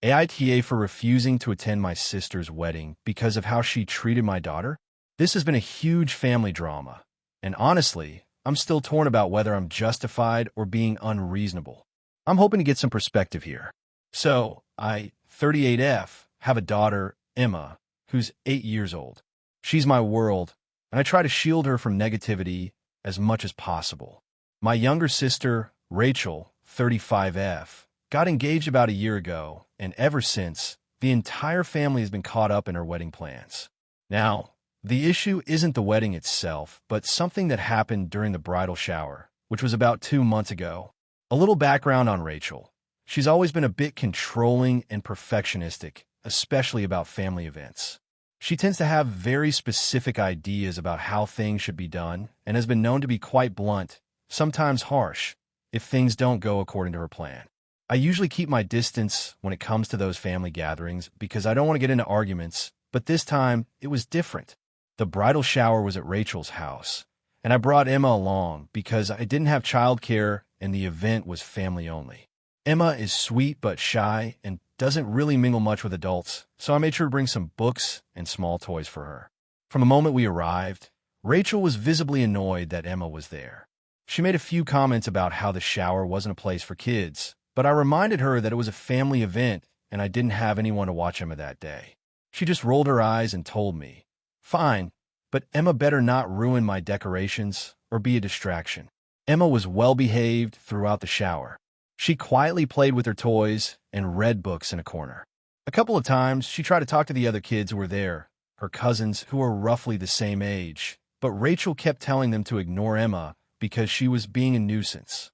AITA for refusing to attend my sister's wedding because of how she treated my daughter? This has been a huge family drama, and honestly, I'm still torn about whether I'm justified or being unreasonable. I'm hoping to get some perspective here. So, I, 38F, have a daughter, Emma, who's 8 years old. She's my world, and I try to shield her from negativity as much as possible. My younger sister, Rachel, 35F, got engaged about a year ago, and ever since, the entire family has been caught up in her wedding plans. Now, the issue isn't the wedding itself, but something that happened during the bridal shower, which was about 2 months ago. A little background on Rachel. She's always been a bit controlling and perfectionistic, especially about family events. She tends to have very specific ideas about how things should be done and has been known to be quite blunt, sometimes harsh, if things don't go according to her plan. I usually keep my distance when it comes to those family gatherings because I don't want to get into arguments, but this time it was different. The bridal shower was at Rachel's house, and I brought Emma along because I didn't have childcare and the event was family only. Emma is sweet but shy and doesn't really mingle much with adults, so I made sure to bring some books and small toys for her. From the moment we arrived, Rachel was visibly annoyed that Emma was there. She made a few comments about how the shower wasn't a place for kids, but I reminded her that it was a family event and I didn't have anyone to watch Emma that day. She just rolled her eyes and told me, "Fine, but Emma better not ruin my decorations or be a distraction." Emma was well-behaved throughout the shower. She quietly played with her toys and read books in a corner. A couple of times, she tried to talk to the other kids who were there, her cousins who were roughly the same age, but Rachel kept telling them to ignore Emma because she was being a nuisance.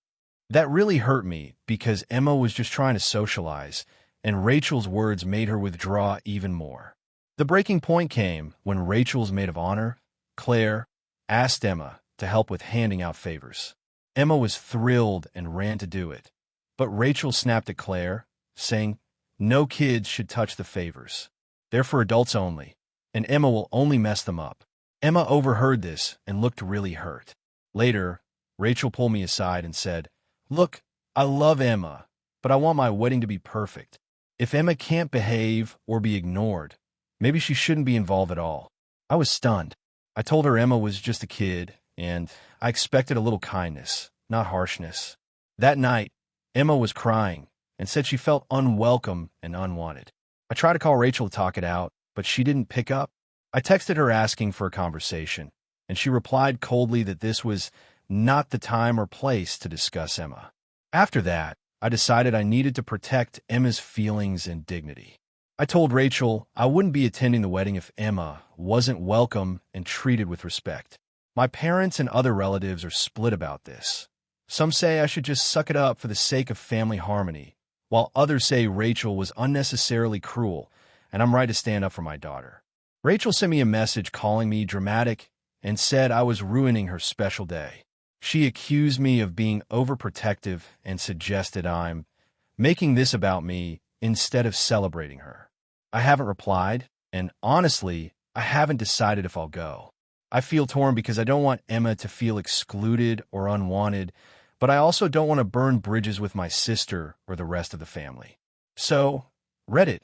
That really hurt me because Emma was just trying to socialize, and Rachel's words made her withdraw even more. The breaking point came when Rachel's maid of honor, Claire, asked Emma to help with handing out favors. Emma was thrilled and ran to do it. But Rachel snapped at Claire, saying, "No kids should touch the favors. They're for adults only, and Emma will only mess them up." Emma overheard this and looked really hurt. Later, Rachel pulled me aside and said, "Look, I love Emma, but I want my wedding to be perfect. If Emma can't behave or be ignored, maybe she shouldn't be involved at all." I was stunned. I told her Emma was just a kid, and I expected a little kindness, not harshness. That night, Emma was crying and said she felt unwelcome and unwanted. I tried to call Rachel to talk it out, but she didn't pick up. I texted her asking for a conversation, and she replied coldly that this was not the time or place to discuss Emma. After that, I decided I needed to protect Emma's feelings and dignity. I told Rachel I wouldn't be attending the wedding if Emma wasn't welcome and treated with respect. My parents and other relatives are split about this. Some say I should just suck it up for the sake of family harmony, while others say Rachel was unnecessarily cruel, and I'm right to stand up for my daughter. Rachel sent me a message calling me dramatic and said I was ruining her special day. She accused me of being overprotective and suggested I'm making this about me instead of celebrating her. I haven't replied, and honestly, I haven't decided if I'll go. I feel torn because I don't want Emma to feel excluded or unwanted, but I also don't want to burn bridges with my sister or the rest of the family. So, Reddit,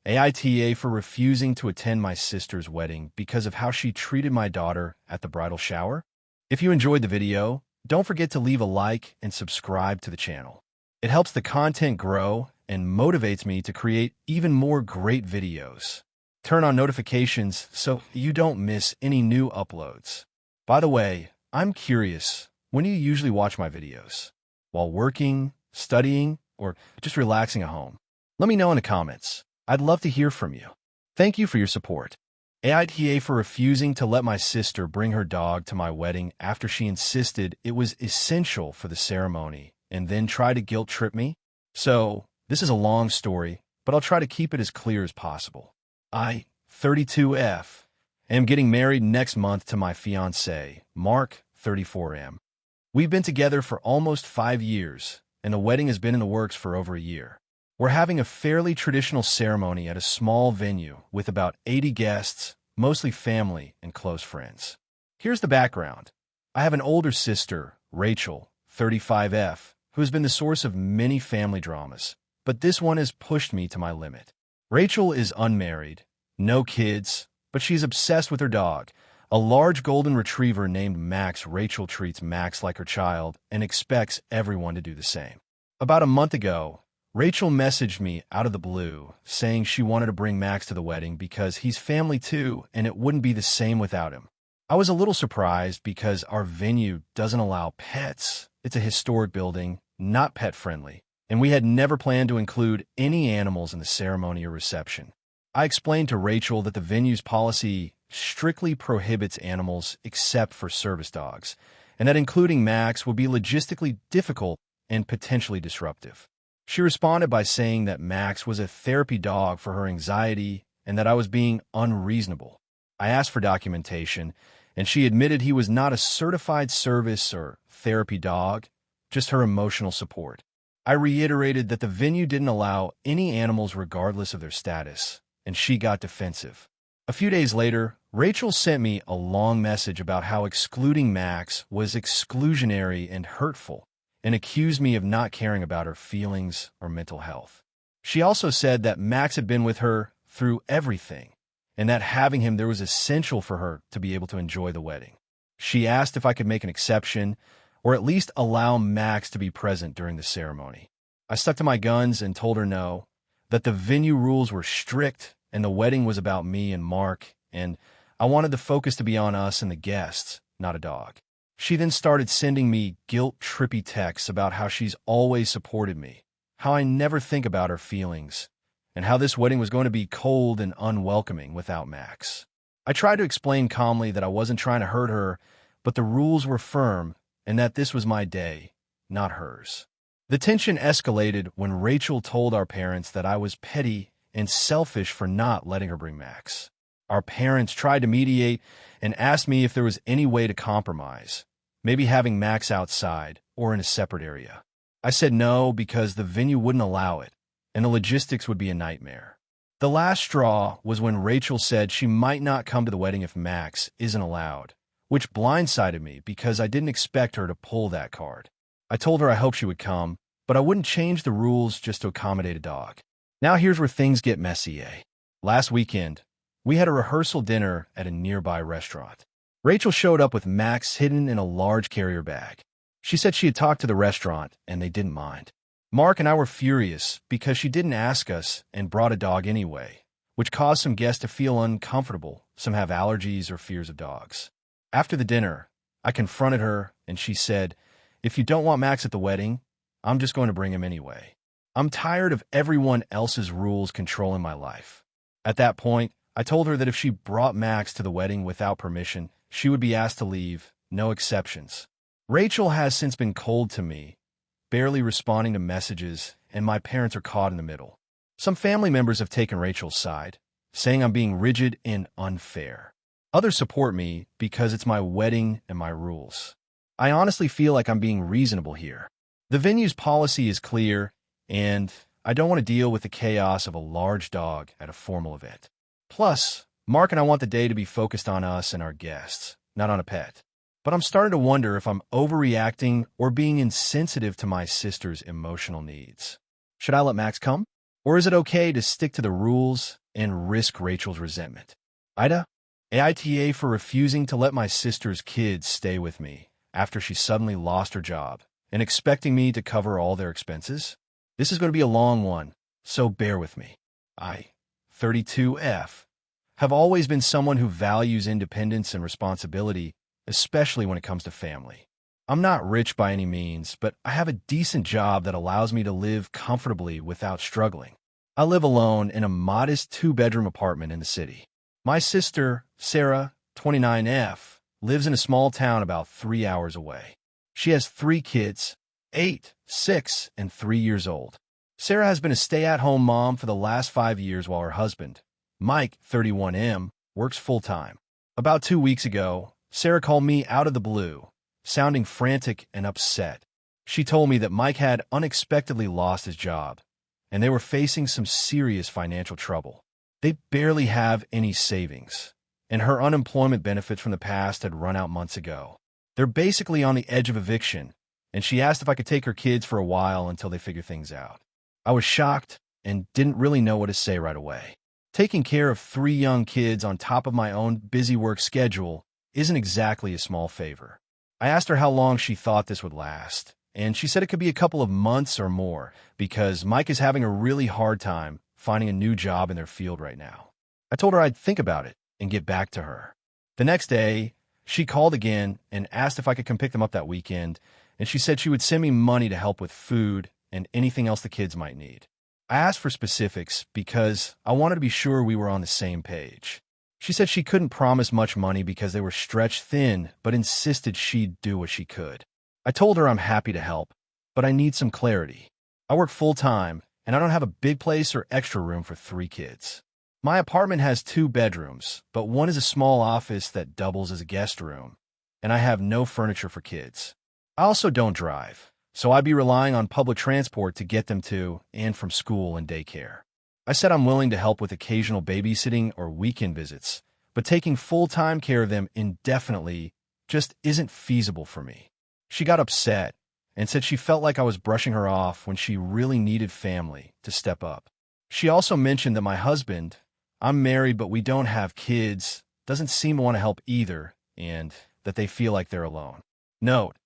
AITA for refusing to attend my sister's wedding because of how she treated my daughter at the bridal shower. If you enjoyed the video, don't forget to leave a like and subscribe to the channel. It helps the content grow and motivates me to create even more great videos. Turn on notifications so you don't miss any new uploads. By the way, I'm curious, when do you usually watch my videos? While working, studying, or just relaxing at home? Let me know in the comments. I'd love to hear from you. Thank you for your support. AITA for refusing to let my sister bring her dog to my wedding after she insisted it was essential for the ceremony and then tried to guilt trip me. So, this is a long story, but I'll try to keep it as clear as possible. I, 32F, am getting married next month to my fiancé, Mark, 34M. We've been together for almost 5 years, and the wedding has been in the works for over a year. We're having a fairly traditional ceremony at a small venue with about 80 guests, mostly family and close friends. Here's the background. I have an older sister, Rachel, 35F, who has been the source of many family dramas, but this one has pushed me to my limit. Rachel is unmarried, no kids, but she's obsessed with her dog, a large golden retriever named Max. Rachel treats Max like her child and expects everyone to do the same. About a month ago, Rachel messaged me out of the blue, saying she wanted to bring Max to the wedding because he's family too, and it wouldn't be the same without him. I was a little surprised because our venue doesn't allow pets. It's a historic building, not pet-friendly, and we had never planned to include any animals in the ceremony or reception. I explained to Rachel that the venue's policy strictly prohibits animals except for service dogs, and that including Max would be logistically difficult and potentially disruptive. She responded by saying that Max was a therapy dog for her anxiety and that I was being unreasonable. I asked for documentation, and she admitted he was not a certified service or therapy dog, just her emotional support. I reiterated that the venue didn't allow any animals regardless of their status, and she got defensive. A few days later, Rachel sent me a long message about how excluding Max was exclusionary and hurtful, and accused me of not caring about her feelings or mental health. She also said that Max had been with her through everything, and that having him there was essential for her to be able to enjoy the wedding. She asked if I could make an exception, or at least allow Max to be present during the ceremony. I stuck to my guns and told her no, that the venue rules were strict, and the wedding was about me and Mark, and I wanted the focus to be on us and the guests, not a dog. She then started sending me guilt-trippy texts about how she's always supported me, how I never think about her feelings, and how this wedding was going to be cold and unwelcoming without Max. I tried to explain calmly that I wasn't trying to hurt her, but the rules were firm and that this was my day, not hers. The tension escalated when Rachel told our parents that I was petty and selfish for not letting her bring Max. Our parents tried to mediate and asked me if there was any way to compromise, maybe having Max outside or in a separate area. I said no because the venue wouldn't allow it, and the logistics would be a nightmare. The last straw was when Rachel said she might not come to the wedding if Max isn't allowed, which blindsided me because I didn't expect her to pull that card. I told her I hoped she would come, but I wouldn't change the rules just to accommodate a dog. Now here's where things get messy, Last weekend, we had a rehearsal dinner at a nearby restaurant. Rachel showed up with Max hidden in a large carrier bag. She said she had talked to the restaurant, and they didn't mind. Mark and I were furious because she didn't ask us and brought a dog anyway, which caused some guests to feel uncomfortable. Some have allergies or fears of dogs. After the dinner, I confronted her, and she said, "If you don't want Max at the wedding, I'm just going to bring him anyway. I'm tired of everyone else's rules controlling my life." At that point, I told her that if she brought Max to the wedding without permission, she would be asked to leave, no exceptions. Rachel has since been cold to me, barely responding to messages, and my parents are caught in the middle. Some family members have taken Rachel's side, saying I'm being rigid and unfair. Others support me because it's my wedding and my rules. I honestly feel like I'm being reasonable here. The venue's policy is clear, and I don't want to deal with the chaos of a large dog at a formal event. Plus, Mark and I want the day to be focused on us and our guests, not on a pet. But I'm starting to wonder if I'm overreacting or being insensitive to my sister's emotional needs. Should I let Max come? Or is it okay to stick to the rules and risk Rachel's resentment? AITA for refusing to let my sister's kids stay with me after she suddenly lost her job and expecting me to cover all their expenses? This is going to be a long one, so bear with me. 32F, have always been someone who values independence and responsibility, especially when it comes to family. I'm not rich by any means, but I have a decent job that allows me to live comfortably without struggling. I live alone in a modest 2-bedroom apartment in the city. My sister, Sarah, 29F, lives in a small town about 3 hours away. She has 3 kids, 8, 6, and 3 years old. Sarah has been a stay-at-home mom for the last 5 years while her husband, Mike, 31M, works full-time. About 2 weeks ago, Sarah called me out of the blue, sounding frantic and upset. She told me that Mike had unexpectedly lost his job, and they were facing some serious financial trouble. They barely have any savings, and her unemployment benefits from the past had run out months ago. They're basically on the edge of eviction, and she asked if I could take her kids for a while until they figure things out. I was shocked and didn't really know what to say right away. Taking care of 3 young kids on top of my own busy work schedule isn't exactly a small favor. I asked her how long she thought this would last, and she said it could be a couple of months or more because Mike is having a really hard time finding a new job in their field right now. I told her I'd think about it and get back to her. The next day, she called again and asked if I could come pick them up that weekend, and she said she would send me money to help with food and anything else the kids might need. I asked for specifics because I wanted to be sure we were on the same page. She said she couldn't promise much money because they were stretched thin, but insisted she'd do what she could. I told her I'm happy to help, but I need some clarity. I work full-time, and I don't have a big place or extra room for 3 kids. My apartment has 2 bedrooms, but one is a small office that doubles as a guest room, and I have no furniture for kids. I also don't drive, so I'd be relying on public transport to get them to and from school and daycare. I said I'm willing to help with occasional babysitting or weekend visits, but taking full-time care of them indefinitely just isn't feasible for me. She got upset and said she felt like I was brushing her off when she really needed family to step up. She also mentioned that my husband, I'm married but we don't have kids, doesn't seem to want to help either, and that they feel like they're alone. Note,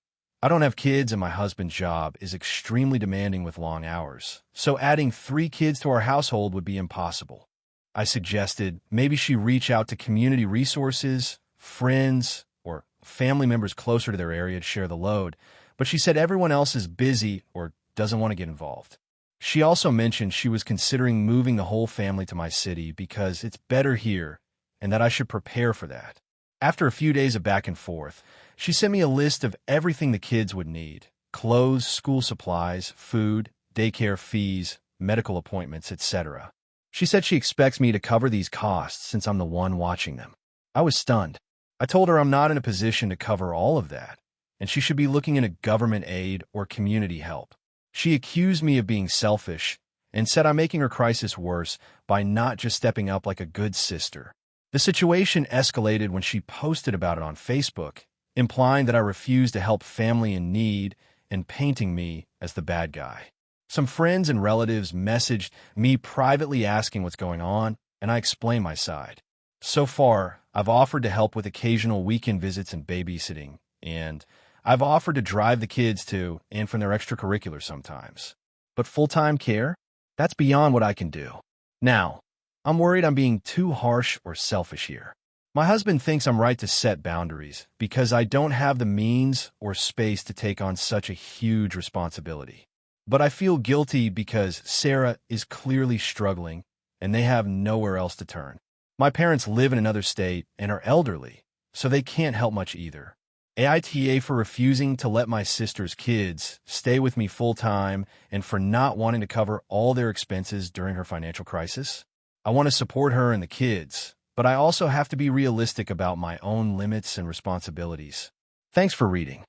I don't have kids and my husband's job is extremely demanding with long hours, so adding 3 kids to our household would be impossible. I suggested maybe she reach out to community resources, friends, or family members closer to their area to share the load, but she said everyone else is busy or doesn't want to get involved. She also mentioned she was considering moving the whole family to my city because it's better here and that I should prepare for that. After a few days of back and forth, she sent me a list of everything the kids would need: clothes, school supplies, food, daycare fees, medical appointments, etc. She said she expects me to cover these costs since I'm the one watching them. I was stunned. I told her I'm not in a position to cover all of that, and she should be looking into government aid or community help. She accused me of being selfish and said I'm making her crisis worse by not just stepping up like a good sister. The situation escalated when she posted about it on Facebook, implying that I refused to help family in need and painting me as the bad guy. Some friends and relatives messaged me privately asking what's going on, and I explained my side. So far, I've offered to help with occasional weekend visits and babysitting, and I've offered to drive the kids to and from their extracurriculars sometimes. But full-time care? That's beyond what I can do. Now, I'm worried I'm being too harsh or selfish here. My husband thinks I'm right to set boundaries because I don't have the means or space to take on such a huge responsibility. But I feel guilty because Sarah is clearly struggling and they have nowhere else to turn. My parents live in another state and are elderly, so they can't help much either. AITA for refusing to let my sister's kids stay with me full-time and for not wanting to cover all their expenses during her financial crisis. I want to support her and the kids, but I also have to be realistic about my own limits and responsibilities. Thanks for reading.